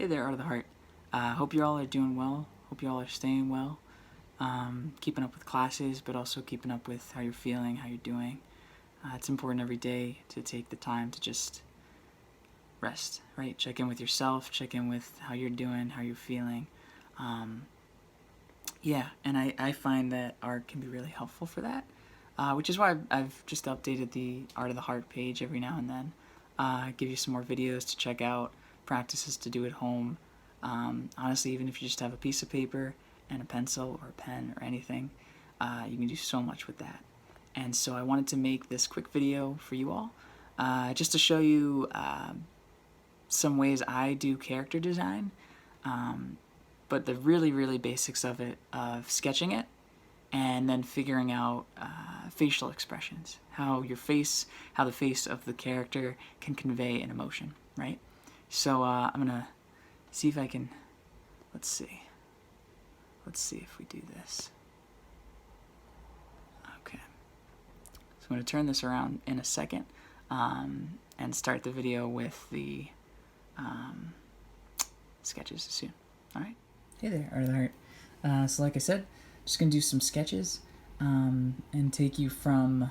Hey there, Art of the Heart. Hope you all are doing well. Hope you all are staying well. Keeping up with classes, but also keeping up with how you're feeling, how you're doing. It's important every day to take the time to just rest, right? Check in with yourself, check in with how you're doing, how you're feeling. And I find that art can be really helpful for that, which is why I've just updated the Art of the Heart page every now and then. Give you some more videos to check out, practices to do at home. Honestly, even if you just have a piece of paper and a pencil or a pen or anything, you can do so much with that. And so I wanted to make this quick video for you all, just to show you some ways I do character design, but the really basics of it, of sketching it, and then figuring out facial expressions, how the face of the character can convey an emotion, right? So I'm gonna see if I can, let's see if we do this. Okay, so I'm gonna turn this around in a second and start the video with the sketches soon. All right. Hey there, Art of the Heart. So like I said, just gonna do some sketches and take you from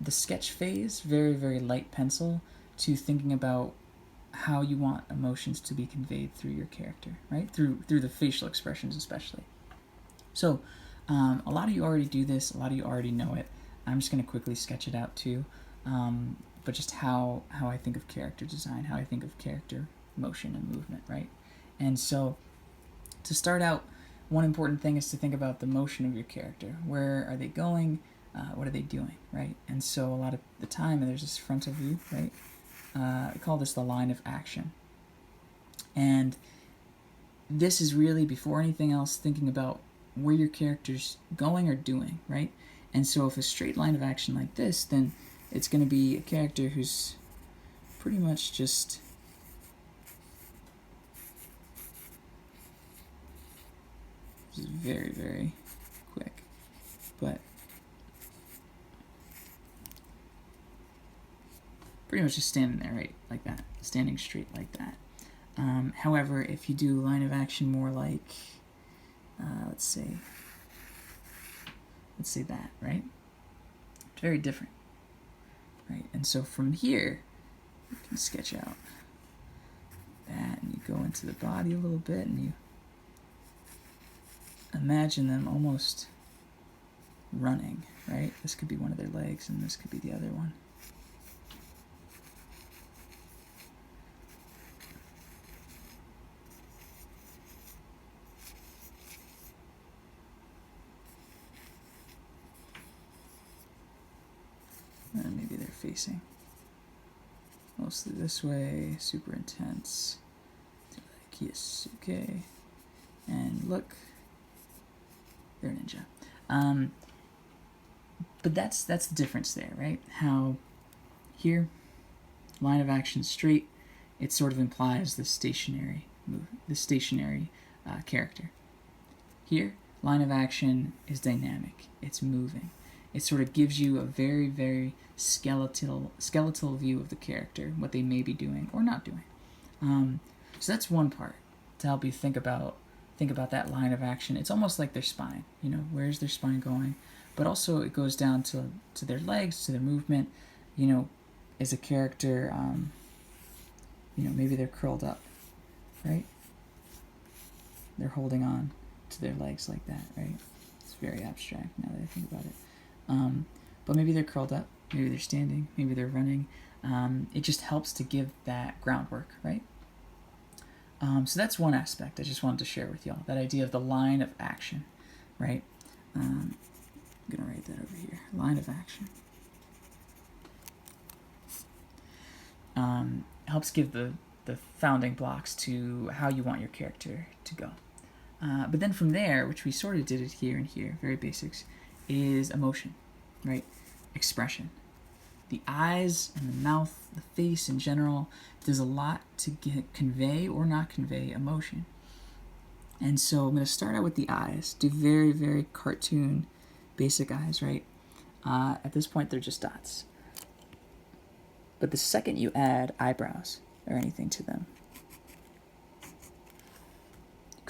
the sketch phase, very light pencil, to thinking about how you want emotions to be conveyed through your character, right? Through the facial expressions especially. So a lot of you already do this, a lot of you already know it. I'm just going to quickly sketch it out too, but just how I think of character design, how I think of character motion and movement, right? And so to start out, one important thing is to think about the motion of your character. Where are they going? What are they doing, right? And so a lot of the time, and there's this frontal view, right? I call this the line of action. And this is really, before anything else, thinking about where your character's going or doing, right? And so if a straight line of action like this, then it's going to be a character who's pretty much just very quick, but pretty much just standing there, right, like that, standing straight like that. However, if you do line of action more like, let's say that, right? It's very different, right? And so from here, you can sketch out that, and you go into the body a little bit, and you imagine them almost running, right? This could be one of their legs, and this could be the other one. And maybe they're facing mostly this way, super intense. Like, yes, okay. And look, they're ninja. But that's the difference there, right? How here, line of action straight, it sort of implies the stationary character. Here, line of action is dynamic. It's moving. It sort of gives you a very skeletal view of the character, what they may be doing or not doing. So that's one part to help you think about that line of action. It's almost like their spine. You know, where's their spine going? But also it goes down to their legs, to their movement. You know, as a character, you know, maybe they're curled up, right? They're holding on to their legs like that, right? It's very abstract now that I think about it. But maybe they're curled up, maybe they're standing, maybe they're running. It just helps to give that groundwork, right? So that's one aspect I just wanted to share with y'all, that idea of the line of action, right? I'm going to write that over here, line of action. Helps give the founding blocks to how you want your character to go. But then from there, which we sort of did it here and here, very basics, is emotion, right? Expression. The eyes and the mouth, the face in general, there's a lot to convey or not convey emotion. And so I'm going to start out with the eyes. Do very cartoon, basic eyes, right? At this point, they're just dots. But the second you add eyebrows or anything to them,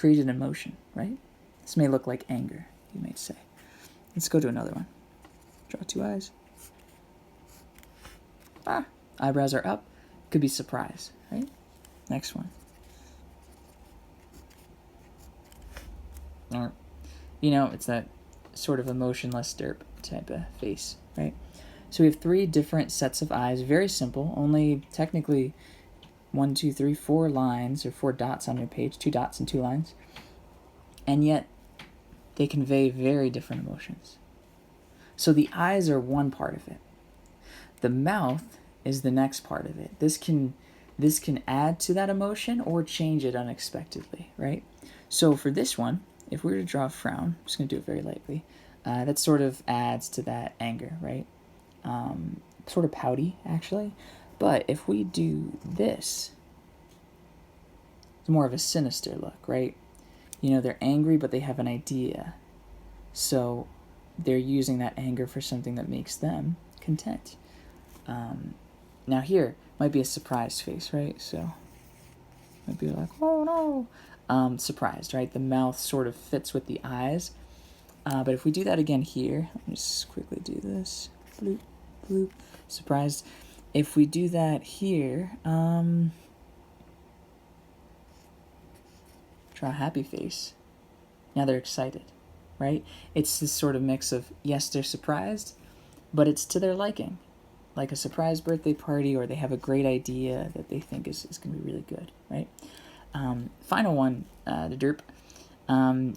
create an emotion, right? This may look like anger, you might say. Let's go to another one. Draw 2 eyes. Eyebrows are up. Could be surprise, right? Next one. Or, it's that sort of emotionless derp type of face, right? So we have 3 different sets of eyes, very simple, only technically 1, 2, 3, 4 lines, or 4 dots on your page, 2 dots and 2 lines, and yet they convey very different emotions. So the eyes are one part of it. The mouth is the next part of it. This can add to that emotion or change it unexpectedly, right? So for this one, if we were to draw a frown, I'm just going to do it very lightly, that sort of adds to that anger, right? Sort of pouty, actually. But if we do this, it's more of a sinister look, right? They're angry, but they have an idea. So they're using that anger for something that makes them content. Now here might be a surprised face, right? So might be like, oh no, surprised, right? The mouth sort of fits with the eyes. But if we do that again here, let me just quickly do this. Bloop, bloop, surprised. If we do that here, draw a happy face. Now they're excited, right? It's this sort of mix of, yes, they're surprised, but it's to their liking. Like a surprise birthday party, or they have a great idea that they think is going to be really good, right? Final one, the derp.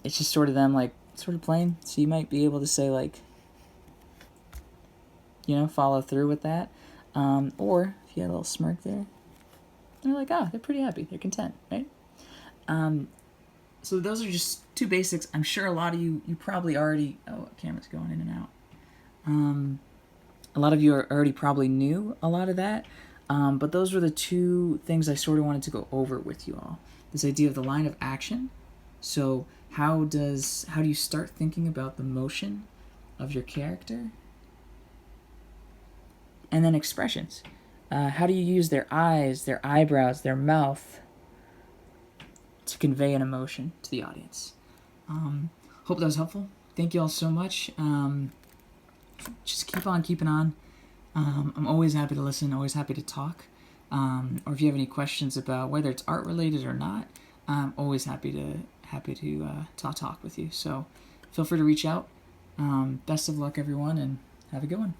It's just sort of them, like, sort of plain. So you might be able to say, like, follow through with that. Or if you had a little smirk there, they're like, they're pretty happy. They're content, right? So those are just 2 basics. I'm sure a lot of you probably already... Oh, camera's going in and out. A lot of you already probably knew a lot of that, but those were the 2 things I sort of wanted to go over with you all. This idea of the line of action. So how do you start thinking about the motion of your character? And then expressions. How do you use their eyes, their eyebrows, their mouth to convey an emotion to the audience? Hope that was helpful. Thank you all so much. Just keep on keeping on. I'm always happy to listen, always happy to talk. Or if you have any questions about whether it's art related or not, I'm always happy to talk with you. So feel free to reach out. Best of luck, everyone, and have a good one.